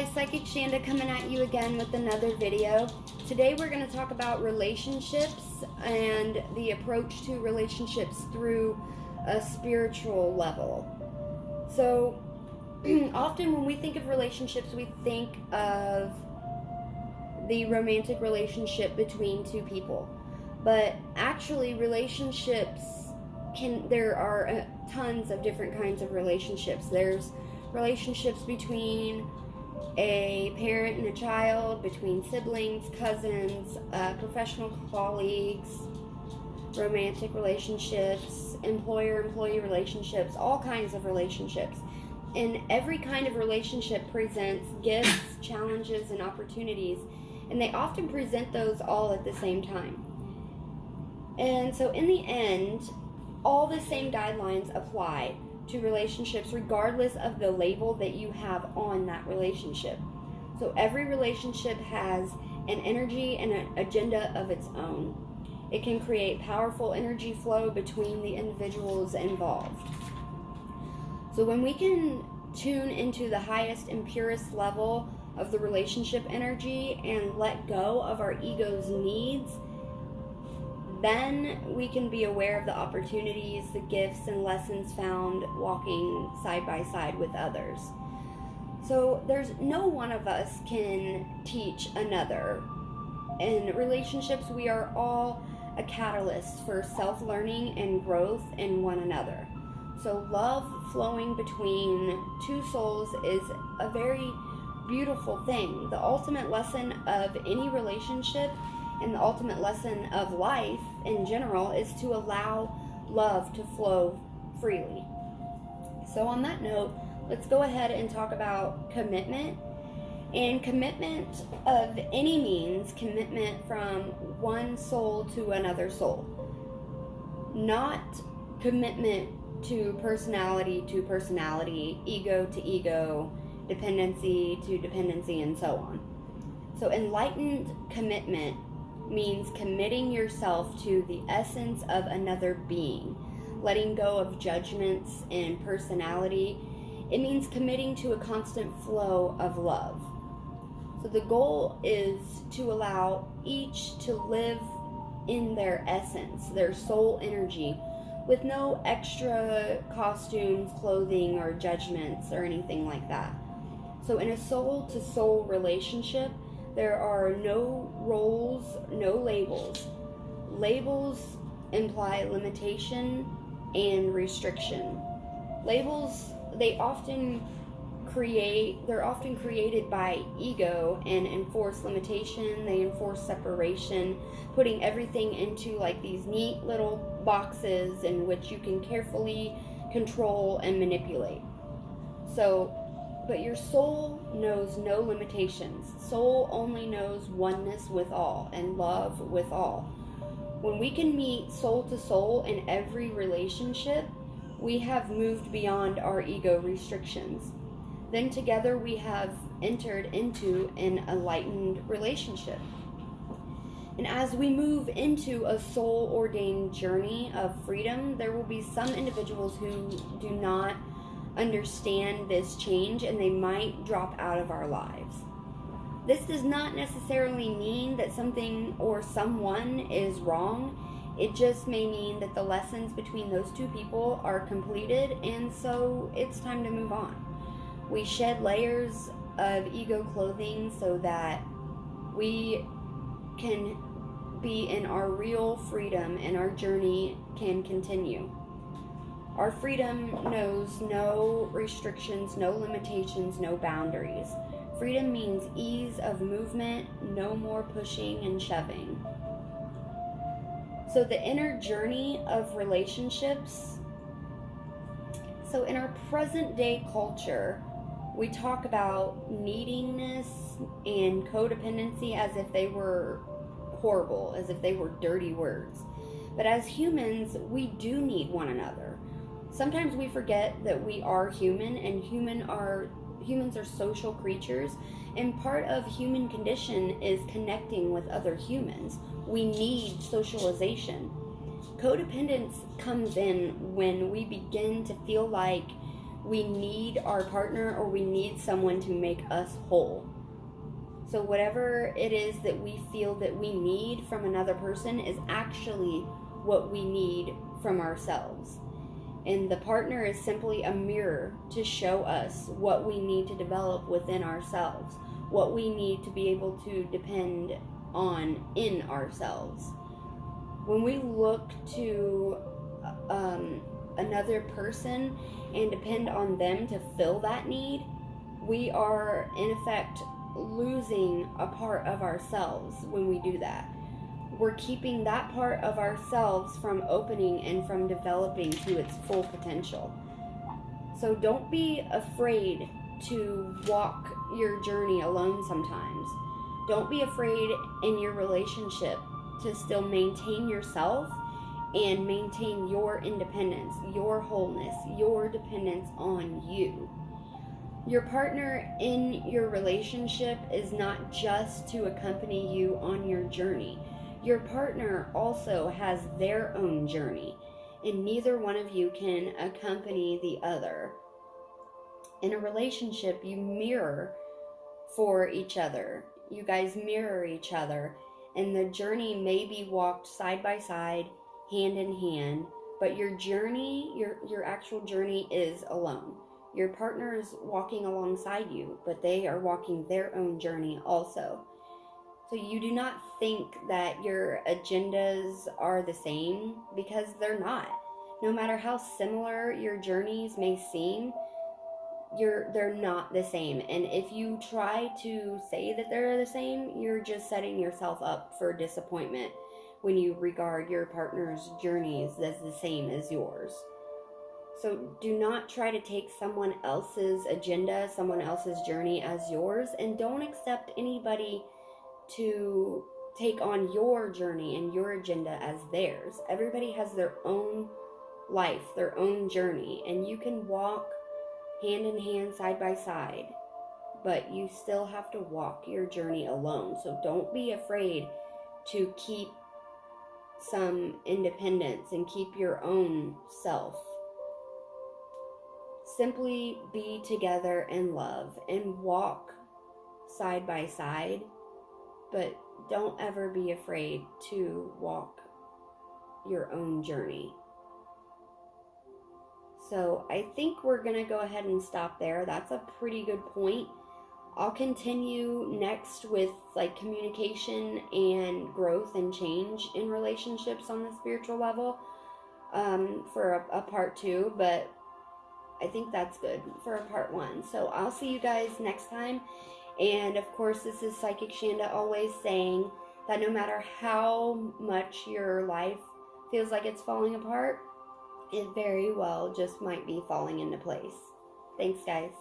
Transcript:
guys, Psychic Shanda coming at you again with another video. Today we're going to talk about relationships and the approach to relationships through a spiritual level. So often when we think of relationships, we think of the romantic relationship between two people. But actually relationships there are tons of different kinds of relationships. There's relationships between a parent and a child, between siblings, cousins, professional colleagues, romantic relationships, employer-employee relationships, all kinds of relationships. And every kind of relationship presents gifts, challenges, and opportunities, and they often present those all at the same time. And so in the end, all the same guidelines apply to relationships regardless of the label that you have on that relationship. So every relationship has an energy and an agenda of its own. It can create powerful energy flow between the individuals involved. So when we can tune into the highest and purest level of the relationship energy and let go of our ego's needs, then we can be aware of the opportunities, the gifts, and lessons found walking side by side with others. So there's no one of us can teach another. In relationships, we are all a catalyst for self-learning and growth in one another. So love flowing between two souls is a very beautiful thing. The ultimate lesson of any relationship and the ultimate lesson of life in general is to allow love to flow freely. So on that note, let's go ahead and talk about commitment. And commitment of any means, commitment from one soul to another soul. Not commitment to personality, ego to ego, dependency to dependency, and so on. So enlightened commitment means committing yourself to the essence of another being, letting go of judgments and personality. It means committing to a constant flow of love. So the goal is to allow each to live in their essence, their soul energy, with no extra costumes, clothing, or judgments, or anything like that. So in a soul-to-soul relationship, there are no roles, no labels. Labels imply limitation and restriction. Labels, they're often created by ego and enforce limitation. They enforce separation, putting everything into like these neat little boxes in which you can carefully control and manipulate. But your soul knows no limitations. Soul only knows oneness with all and love with all. When we can meet soul to soul in every relationship, we have moved beyond our ego restrictions. Then together we have entered into an enlightened relationship. And as we move into a soul-ordained journey of freedom, there will be some individuals who do not understand this change and they might drop out of our lives. This does not necessarily mean that something or someone is wrong. It just may mean that the lessons between those two people are completed, and so it's time to move on. We shed layers of ego clothing so that we can be in our real freedom and our journey can continue. Our freedom knows no restrictions, no limitations, no boundaries. Freedom means ease of movement, no more pushing and shoving. So the inner journey of relationships. So in our present day culture, we talk about neediness and codependency as if they were horrible, as if they were dirty words. But as humans, we do need one another. Sometimes we forget that we are human, and humans are social creatures, and part of human condition is connecting with other humans. We need socialization. Codependence comes in when we begin to feel like we need our partner, or we need someone to make us whole. So whatever it is that we feel that we need from another person is actually what we need from ourselves. And the partner is simply a mirror to show us what we need to develop within ourselves, what we need to be able to depend on in ourselves. When we look to another person and depend on them to fill that need, we are in effect losing a part of ourselves when we do that. We're keeping that part of ourselves from opening and from developing to its full potential. So don't be afraid to walk your journey alone sometimes. Don't be afraid in your relationship to still maintain yourself and maintain your independence, your wholeness, your dependence on you. Your partner in your relationship is not just to accompany you on your journey. Your partner also has their own journey, and neither one of you can accompany the other. In a relationship, you mirror for each other. You guys mirror each other, and the journey may be walked side by side, hand in hand, but your journey, your actual journey is alone. Your partner is walking alongside you, but they are walking their own journey also. So you do not think that your agendas are the same, because they're not. No matter how similar your journeys may seem, they're not the same. And if you try to say that they're the same, you're just setting yourself up for disappointment when you regard your partner's journeys as the same as yours. So do not try to take someone else's agenda, someone else's journey as yours, and don't accept anybody to take on your journey and your agenda as theirs. Everybody has their own life, their own journey, and you can walk hand in hand, side by side, but you still have to walk your journey alone. So don't be afraid to keep some independence and keep your own self. Simply be together in love and walk side by side, but don't ever be afraid to walk your own journey. So I think we're going to go ahead and stop there. That's a pretty good point. I'll continue next with like communication and growth and change in relationships on the spiritual level for a part 2, but I think that's good for a part 1. So I'll see you guys next time. And of course, this is Psychic Shanda always saying that no matter how much your life feels like it's falling apart, it very well just might be falling into place. Thanks, guys.